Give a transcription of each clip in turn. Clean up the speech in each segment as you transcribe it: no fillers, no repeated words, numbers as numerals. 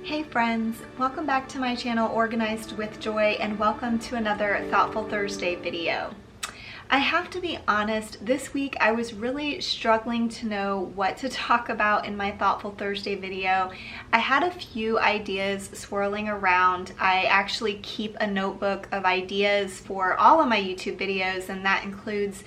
Hey friends, welcome back to my channel Organized with Joy, and welcome to another Thoughtful Thursday video. I have to be honest, this week I was really struggling to know what to talk about in my Thoughtful Thursday video. I had a few ideas swirling around. I actually keep a notebook of ideas for all of my YouTube videos, and that includes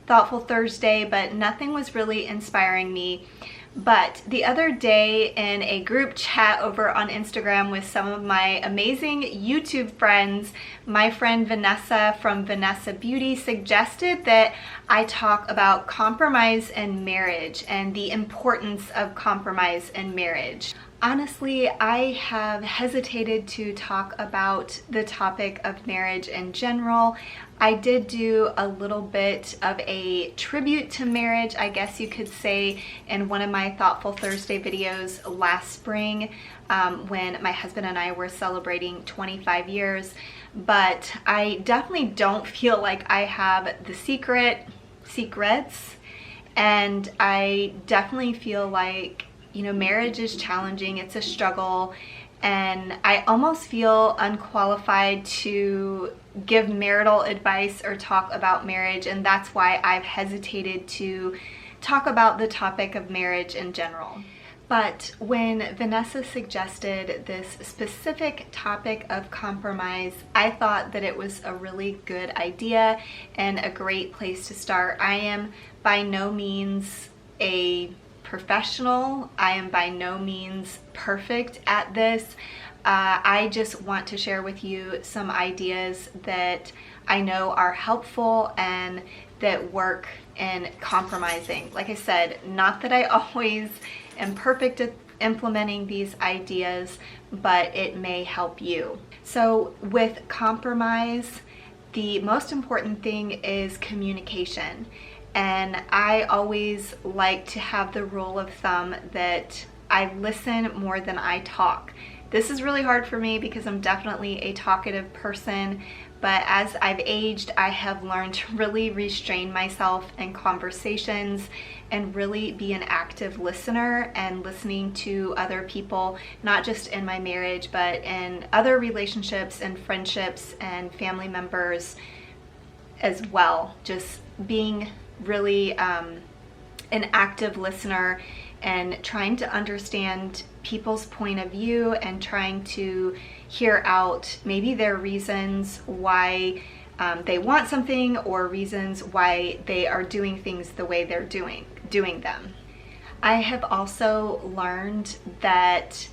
Thoughtful Thursday, but nothing was really inspiring me. But the other day in a group chat over on Instagram with some of my amazing YouTube friends, my friend Vanessa from Vanessa Beauty suggested that I talk about compromise in marriage and the importance of compromise in marriage. Honestly, I have hesitated to talk about the topic of marriage in general. I did do a little bit of a tribute to marriage, I guess you could say, in one of my Thoughtful Thursday videos last spring when my husband and I were celebrating 25 years. But I definitely don't feel like I have the secrets, and I definitely feel like, you know, marriage is challenging, it's a struggle, and I almost feel unqualified to give marital advice or talk about marriage, and that's why I've hesitated to talk about the topic of marriage in general. But when Vanessa suggested this specific topic of compromise, I thought that it was a really good idea and a great place to start. I am by no means a professional. I am by no means perfect at this. I just want to share with you some ideas that I know are helpful and that work in compromising. Like I said, not that I always am perfect at implementing these ideas, but it may help you. So with compromise, the most important thing is communication. And I always like to have the rule of thumb that I listen more than I talk. This is really hard for me because I'm definitely a talkative person, but as I've aged, I have learned to really restrain myself in conversations and really be an active listener and listening to other people, not just in my marriage, but in other relationships and friendships and family members as well. Just being really an active listener and trying to understand people's point of view and trying to hear out maybe their reasons why they want something, or reasons why they are doing things the way they're doing them. I have also learned that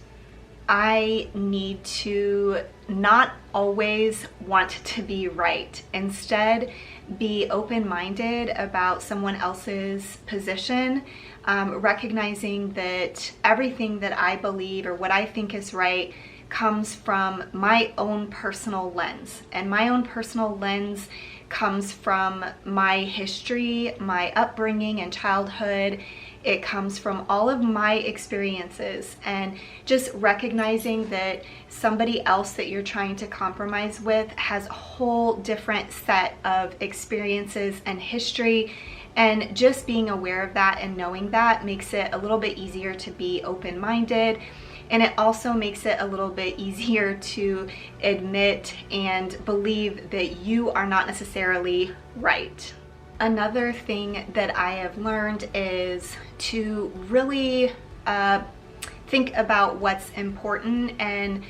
I need to not always want to be right. Instead, be open-minded about someone else's position, recognizing that everything that I believe or what I think is right comes from my own personal lens. And my own personal lens comes from my history, my upbringing and childhood. It comes from all of my experiences, and just recognizing that somebody else that you're trying to compromise with has a whole different set of experiences and history, and just being aware of that and knowing that makes it a little bit easier to be open-minded, and it also makes it a little bit easier to admit and believe that you are not necessarily right. Another thing that I have learned is to really think about what's important and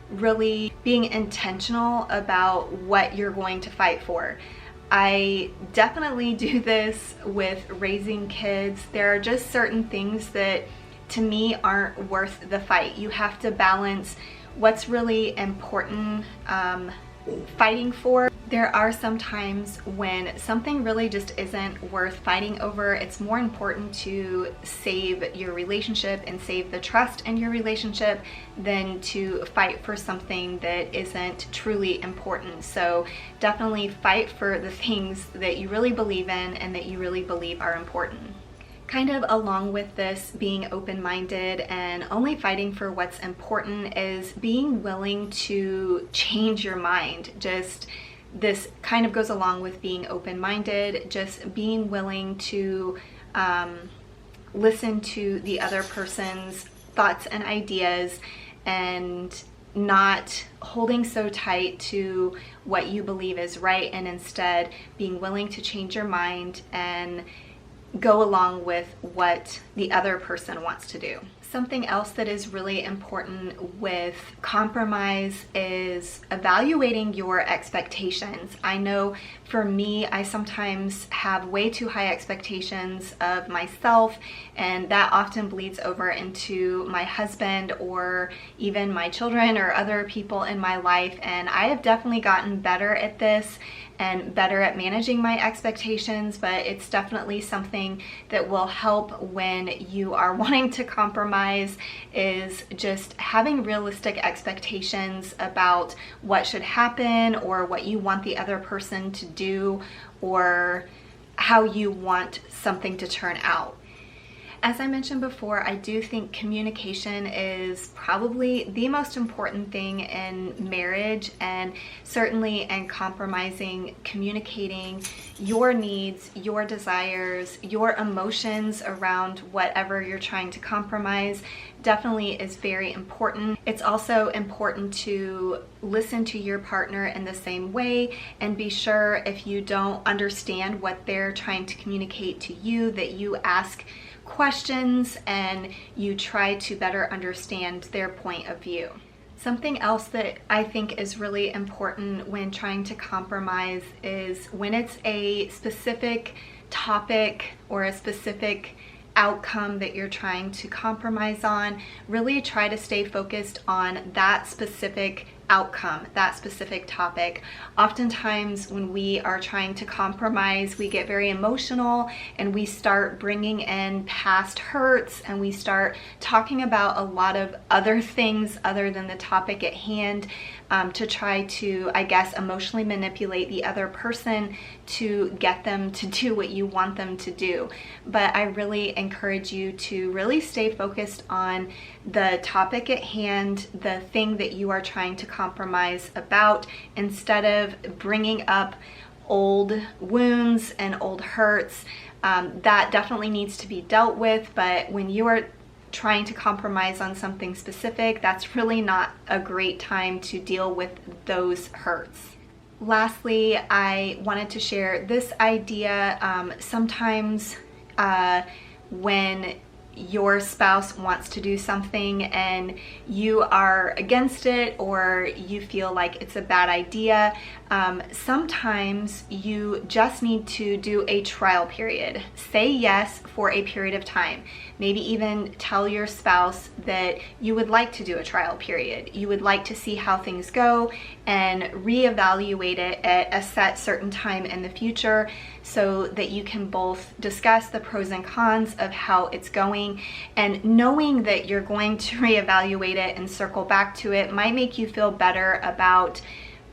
really being intentional about what you're going to fight for. I definitely do this with raising kids. There are just certain things that to me aren't worth the fight. You have to balance what's really important fighting for. There are some times when something really just isn't worth fighting over. It's more important to save your relationship and save the trust in your relationship than to fight for something that isn't truly important. So definitely fight for the things that you really believe in and that you really believe are important. Kind of along with this being open-minded and only fighting for what's important is being willing to change your mind. Just this kind of goes along with being open-minded, just being willing to listen to the other person's thoughts and ideas and not holding so tight to what you believe is right, and instead being willing to change your mind and go along with what the other person wants to do. Something else that is really important with compromise is evaluating your expectations. I know for me, I sometimes have way too high expectations of myself, and that often bleeds over into my husband or even my children or other people in my life. And I have definitely gotten better at this and better at managing my expectations, but it's definitely something that will help when you are wanting to compromise, is just having realistic expectations about what should happen or what you want the other person to do or how you want something to turn out. As I mentioned before, I do think communication is probably the most important thing in marriage, and certainly in compromising, communicating your needs, your desires, your emotions around whatever you're trying to compromise definitely is very important. It's also important to listen to your partner in the same way and be sure if you don't understand what they're trying to communicate to you, that you ask questions and you try to better understand their point of view. Something else that I think is really important when trying to compromise is when it's a specific topic or a specific outcome that you're trying to compromise on, really try to stay focused on that specific outcome, that specific topic. Oftentimes when we are trying to compromise, we get very emotional and we start bringing in past hurts and we start talking about a lot of other things other than the topic at hand, to try to, I guess, emotionally manipulate the other person to get them to do what you want them to do. But I really encourage you to really stay focused on the topic at hand, the thing that you are trying to compromise about, instead of bringing up old wounds and old hurts. That definitely needs to be dealt with, but when you are trying to compromise on something specific, that's really not a great time to deal with those hurts. Lastly, I wanted to share this idea. Sometimes when your spouse wants to do something and you are against it or you feel like it's a bad idea, sometimes you just need to do a trial period. Say yes for a period of time. Maybe even tell your spouse that you would like to do a trial period. You would like to see how things go and reevaluate it at a set certain time in the future so that you can both discuss the pros and cons of how it's going. And knowing that you're going to reevaluate it and circle back to it might make you feel better about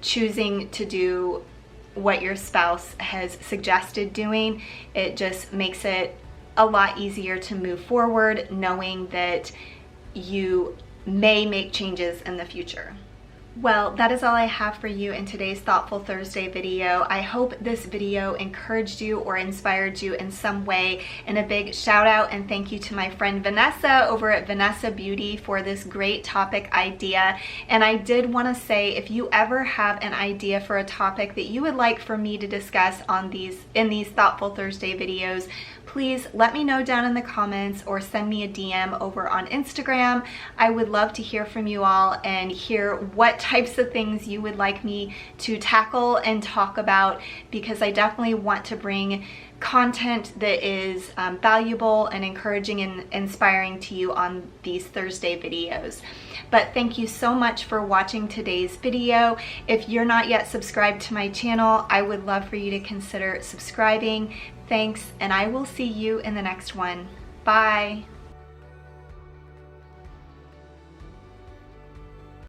choosing to do what your spouse has suggested doing. It just makes it a lot easier to move forward knowing that you may make changes in the future. Well, that is all I have for you in today's Thoughtful Thursday video. I hope this video encouraged you or inspired you in some way. And a big shout out and thank you to my friend Vanessa over at Vanessa Beauty for this great topic idea. And I did want to say, if you ever have an idea for a topic that you would like for me to discuss in these Thoughtful Thursday videos, please let me know down in the comments or send me a DM over on Instagram. I would love to hear from you all and hear what types of things you would like me to tackle and talk about, because I definitely want to bring content that is valuable and encouraging and inspiring to you on these Thursday videos. But thank you so much for watching today's video. If you're not yet subscribed to my channel, I would love for you to consider subscribing. Thanks, and I will see you in the next one. Bye.